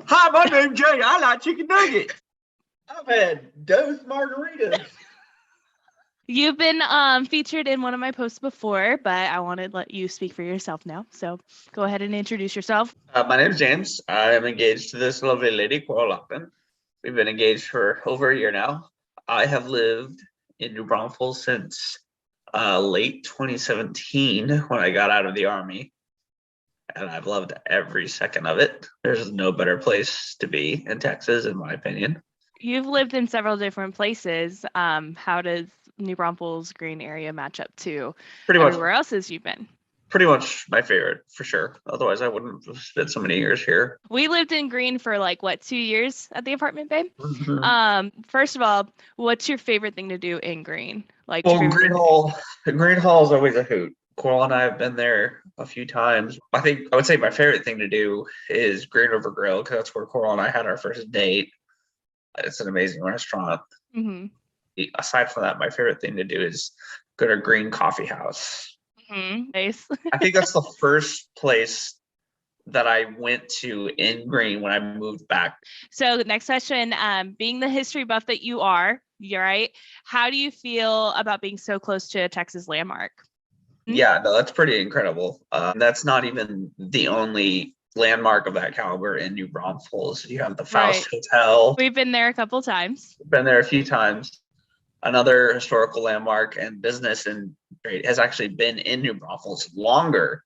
Hi, my name's Jay. I like chicken nuggets. I've had Dose margaritas. You've been featured in one of my posts before, but I want to let you speak for yourself now. So go ahead and introduce yourself. My name's James. I am engaged to this lovely lady, Coral Lockton. We've been engaged for over a year now. I have lived in New Braunfels since late 2017 when I got out of the Army. And I've loved every second of it. There's no better place to be in Texas, in my opinion. You've lived in several different places. How does New Braunfels Green area match up to everywhere else as you've been? Pretty much my favorite, for sure. Otherwise, I wouldn't have spent so many years here. We lived in Green for 2 years at the apartment, babe? Mm-hmm. First of all, what's your favorite thing to do in Green? Green Hall is always a hoot. Coral and I have been there a few times. I would say my favorite thing to do is Green River Grill, because that's where Coral and I had our first date. It's an amazing restaurant. Mm-hmm. Aside from that, my favorite thing to do is go to Green Coffee House. Mm-hmm. Nice. I think that's the first place that I went to in Green when I moved back. So the next question, being the history buff that you're right. How do you feel about being so close to a Texas landmark? Yeah, no, that's pretty incredible. That's not even the only landmark of that caliber in New Braunfels. You have the Faust Hotel. We've been there a couple times. Been there a few times. Another historical landmark and business and trade has actually been in New Braunfels longer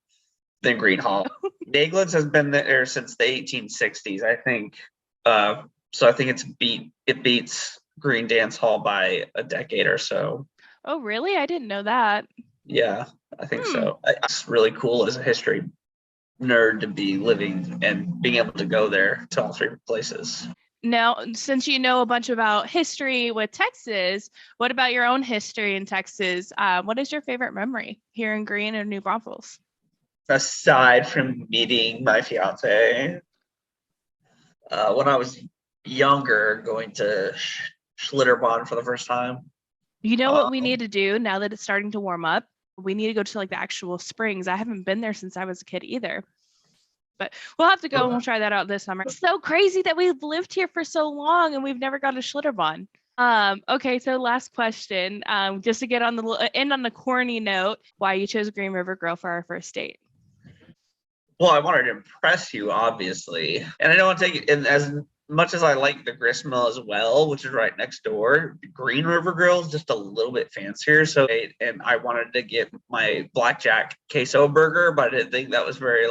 than Green Hall. Daglins has been there since the 1860s, I think. So I think it beats Green Dance Hall by a decade or so. Oh, really? I didn't know that. Yeah, I think so. It's really cool as a history nerd to be living and being able to go there to all three places. Now, since you know a bunch about history with Texas, what about your own history in Texas? What is your favorite memory here in Green and New Braunfels? Aside from meeting my fiance, when I was younger, going to Schlitterbahn for the first time. You know what we need to do now that it's starting to warm up? We need to go to the actual springs. I haven't been there since I was a kid either. But we'll have to go and we'll try that out this summer. It's so crazy that we've lived here for so long and we've never got a Schlitterbahn. Okay, so last question, just to get on end on the corny note, why you chose Green River Grill for our first date? Well, I wanted to impress you, obviously, and I don't want to take it in as much as I like the gristmill as well, which is right next door. Green River Grill is just a little bit fancier. And I wanted to get my blackjack queso burger, but I didn't think that was very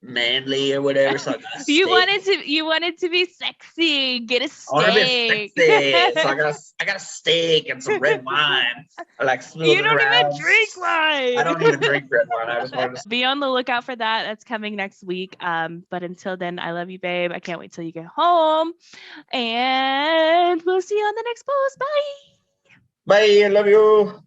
manly or whatever. So I got a steak. You wanted to be sexy. Get a steak. I want to be sexy. So I got a steak and some red wine. You don't even drink wine. I don't even drink red wine. I just wanted to be on the lookout for that. That's coming next week. But until then, I love you, babe. I can't wait till you get home. And we'll see you on the next post. Bye. Bye. I love you.